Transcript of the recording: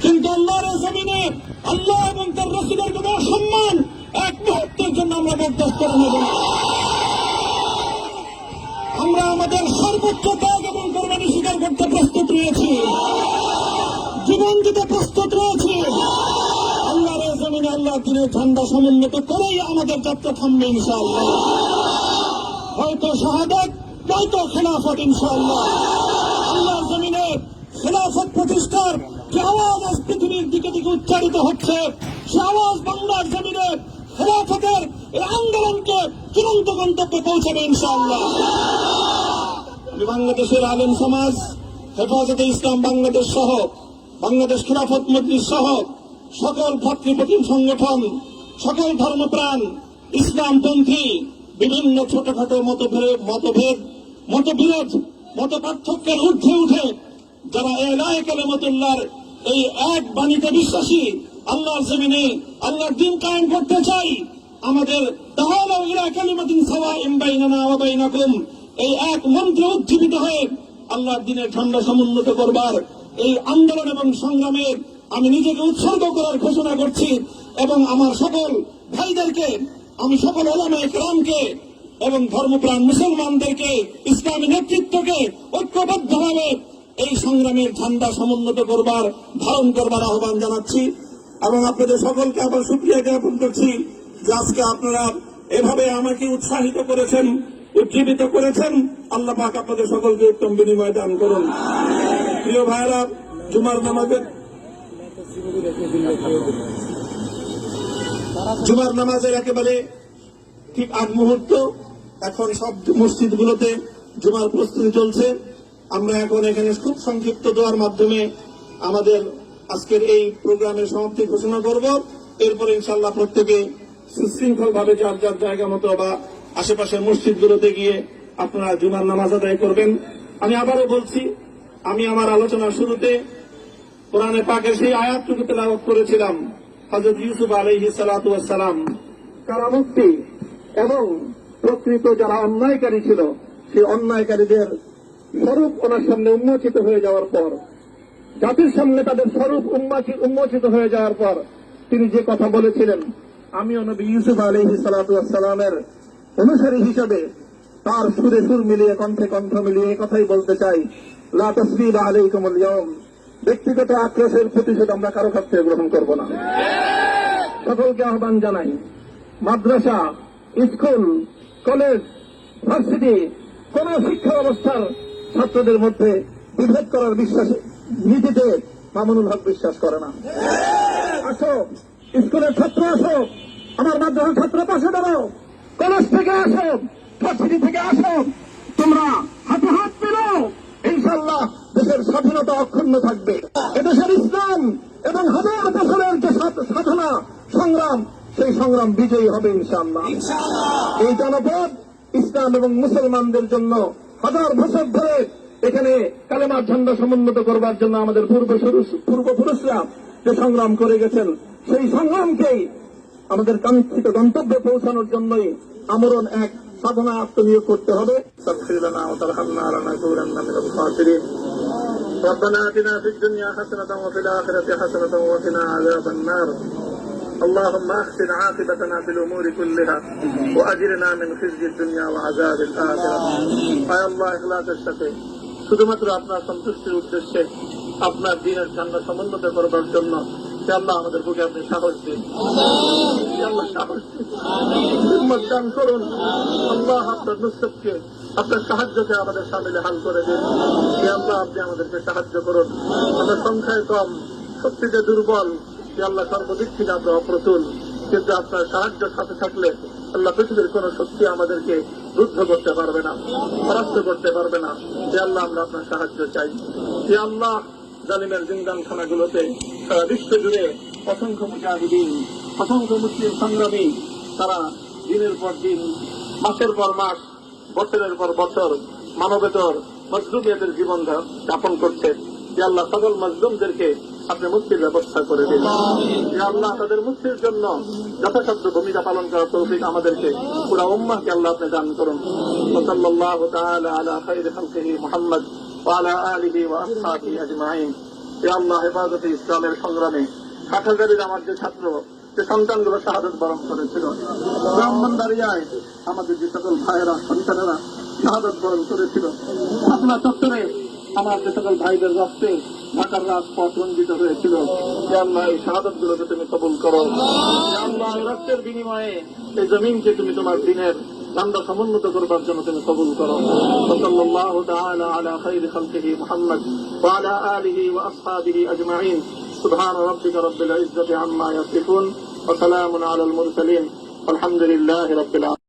কিন্তু আল্লাহর জমিনে আল্লাহ এবং তার রাসূলের কোন সম্মান এক মুহূর্তের জন্য আমরা বরদাস্ত করে নেব না। আমরা আমাদের সর্বোচ্চ ত্যাগ এবং কোরবানি স্বীকার করতে প্রস্তুত রয়েছি, জীবন দিতে প্রস্তুত রয়েছি। আল্লাহর জমিনে আল্লাহ দিনের ঝান্ডা সমুন্নত করেই আমাদের যাত্রা থামবে ইনশাআল্লাহ। হয়তো শাহাদাত, নয়তো খেলাফত ইনশাআল্লাহ। আল্লাহর জমিনে খেলাফত প্রতিষ্ঠার যে আওয়াজ আজ পৃথিবীর দিকে দিকে উচ্চারিত হচ্ছে, সে আওয়াজ বাংলার জমিনে খেলাফতের এই আন্দোলনকে চূড়ান্ত গন্তব্যে পৌঁছাবে ইনশাআল্লাহ। আমি বাংলাদেশের আলেম সমাজ, হেফাজতে ইসলাম বাংলাদেশ সহ বাংলাদেশ খেলাফত মজলিস সহ সকল ভাতৃপ্রতিম সংগঠন, সকল ধর্মপ্রাণ, ইসলামপন্থী বিভিন্ন ছোটখাটো মতবিরোধ, মত পার্থক্যের ঊর্ধ্বে উঠে যারা এলায়ে কালিমাতুল্লাহর এই এক বাণীতে বিশ্বাসী, আল্লাহর জমিনে আল্লাহর দ্বীন কায়েম করতে চাই, আমাদের তাআলা ইলা কালিমাতিন সাওয়াইন বাইনানা ওয়া বাইনাকুম এই এক মন্ত্রে উজ্জীবিত হয়ে আল্লাহর দ্বীনের ঝান্ডা সমুন্নত করবার এই আন্দোলন এবং সংগ্রামে আমি নিজেকে উৎসর্গ করার ঘোষণা করছি। এবং আমার সকল ভাইদেরকে, আমি সকল উলামায়ে কেরামকে এবং ধর্মপ্রাণ মুসলমানদেরকে, ইসলামী নেতৃত্বকে ঐক্যবদ্ধভাবে এই সংগ্রামের ঝান্ডা সমুন্নত করবার, ধারণ করবার আহ্বান জানাচ্ছি। এবং আপনাদের সকলকে আবার শুকরিয়া জ্ঞাপন করছি যে আজকে আপনারা এভাবে আমাকে উৎসাহিত করেছেন, উজ্জীবিত করেছেন। আল্লাহ পাক আপনাদের সকলকে উত্তম বিনিময় দান করুন। প্রিয় ভাইরা, জুমার নামাজের একেবারে ঠিক আগ মুহূর্ত, এখন সব মসজিদগুলোতে জুমার প্রস্তুতি চলছে। আমরা এখন এখানে খুব সংক্ষিপ্ত দোয়ার মাধ্যমে আমাদের আজকের এই প্রোগ্রামের সমাপ্তি ঘোষণা করব। এরপরে ইনশাআল্লাহ প্রত্যেকে সুশৃঙ্খল ভাবে যার যার জায়গা মতো বা আশেপাশের মসজিদগুলোতে গিয়ে আপনারা জুমার নামাজ আদায় করবেন। আমি আবারও বলছি, আমি আমার আলোচনার শুরুতে কোরআনে পাকের সেই আয়াতটুকু তেলাওয়াত করেছিলাম, হযরত ইউসুফ আলাইহিস সালাতু ওয়াস সালাম কারামুক্তি এবং প্রকৃত যারা অন্যায়কারী ছিল সেই অন্যায়কারীদের স্বরূপ ওনার সামনে উন্মোচিত হয়ে যাওয়ার পর, জাতির সামনে তাদের স্বরূপ উন্মোচিত হয়ে যাওয়ার পর তিনি যে কথা বলেছিলেন, আমিও নবী ইউসুফ আলাইহিস সালাতু ওয়াস সালামের অনুসারী হিসেবে তার সুরে সুর মিলিয়ে, কণ্ঠে কণ্ঠ মিলিয়ে এই কথাই বলতে চাই, লা তাসবিলা আলাইকুমুল ইয়াউম, ব্যক্তিগত আক্রোশের প্রতিশোধ আমরা কারো কাছ থেকে গ্রহণ করব না। সকলকে আহ্বান জানাই, মাদ্রাসা, স্কুল, কলেজ, ভার্সিটি কোন শিক্ষা ব্যবস্থার ছাত্রদের মধ্যে বিভেদ করার নীতিতে মামুনুল হক বিশ্বাস করে না। আসো, স্কুলের ছাত্র আসো, আমার মাদ্রাসার ছাত্র পাশে দাঁড়াও, কলেজ থেকে আসো, ভার্সিটি থেকে আসো, তোমরা হাতে হাত মিলাও, ইনশাআল্লাহ দেশের স্বাধীনতা অক্ষুণ্ণ থাকবে। এদেশের ইসলাম এবং হাজার বছরের যে সাধনা সংগ্রাম, সেই সংগ্রাম বিজয়ী হবে ইনশাআল্লাহ। এই জনপদ ইসলাম এবং মুসলমানদের জন্য হাজার বছর ধরে এখানে কালেমার ঝান্ডা সমুন্নত করবার জন্য আমাদের পূর্বপুরুষরা যে সংগ্রাম করে গেছেন, সেই সংগ্রামকেই আমাদের কাঙ্ক্ষিত গন্তব্যে পৌঁছানোর জন্যই আমরণ এক সাধনা আত্মনিয়োগ করতে হবে। ربنا آتنا في الدنيا حسنة وفي الآخرة حسنة وقنا عذاب النار اللهم أحسن عاقبتنا في الأمور كلها وأجرنا من خزي الدنيا وعذاب الآخرة يا الله إخلاصের সাথে শুধুমাত্র আপনার সন্তুষ্টির উদ্দেশ্যে আপনার দ্বীনের ঝান্ডা সমুন্নত করবার জন্য আল্লাহ আমাদের বুকে আপনি সাহস দিন, আল্লাহ সাহস দিন, হিম্মত দান করুন। আল্লাহ আপনার নুসরতকে, আপনার সাহায্যকে আমাদের সামিলে হাল করে দিন। আল্লাহ আপনি আমাদেরকে সাহায্য করুন। আমরা সংখ্যায় কম, শক্তিতে দুর্বল, আল্লাহ সর্বদিক থেকে আমরা অপ্রতুল, কিন্তু আপনার সাহায্য সাথে থাকলে আল্লাহ পৃথিবীর কোন শক্তি আমাদেরকে রুদ্ধ করতে পারবে না, পরাস্ত করতে পারবে না। আল্লাহ আমরা আপনার সাহায্য চাই। আল্লাহ জালিমের জিন্দানখানাগুলোতে সারা বিশ্ব জুড়ে অসংখ্য মুজাহিদিন, অসংখ্য মুসলিম সংগ্রামী, তারা দিনের পর দিন, মাসের পর মাস, বছরের পর বছর মানবেতর মজলুমিয়াতের জীবন যাপন করছে। আল্লাহ সকল মজলুমদেরকে আপনি মুক্তির ব্যবস্থা করে দিন। আল্লাহ তাদের মুক্তির জন্য যথাসাধ্য ভূমিকা পালন করার তৌফিক আমাদেরকে, পুরা উম্মাহকে আল্লাহ আপনি দান করুন। সাল্লাল্লাহু তাআলা আলা খায়রি খালকিহি মুহাম্মদ ওয়া আলা আলিহি ওয়া আসহাবিহি আজমাইন। এ আল্লাহ হেফাজতে ইসলামের সংগ্রামে হাটহাজারীর আমার যে ছাত্র যে সন্তানগুলো শাহাদত বরণ করেছিল, ব্রাহ্মণবাড়িয়ায় আমাদের যে সকল ভাইয়েরা সন্তানেরা শাহাদত বরণ করেছিল, শাপলা চত্বরে আমার যে সকল ভাইদের রক্তে ঢাকার রাজপথ রঞ্জিত হয়েছিল, যে আল্লাহ এই শাহাদত গুলোকে তুমি কবুল করো। যে আল্লাহ এই রক্তের বিনিময়ে এই জমিনকে তুমি তোমার দিনের ঝান্ডা সমুন্নত করবার জন্য তুমি কবুল করো। সাল্লাল্লাহু তাআলা আলা খায়রি খালকিহি মুহাম্মদ ওয়া আলা আলিহি ওয়া আসহাবিহি আজমাইন। সুবহান রাব্বিকা রাব্বিল ইজ্জাতি আম্মা ইয়াসিফুন ওয়া সালামুন আলাল মুরসালিন। আলহামদুলিল্লাহি রাব্বিল আলামিন।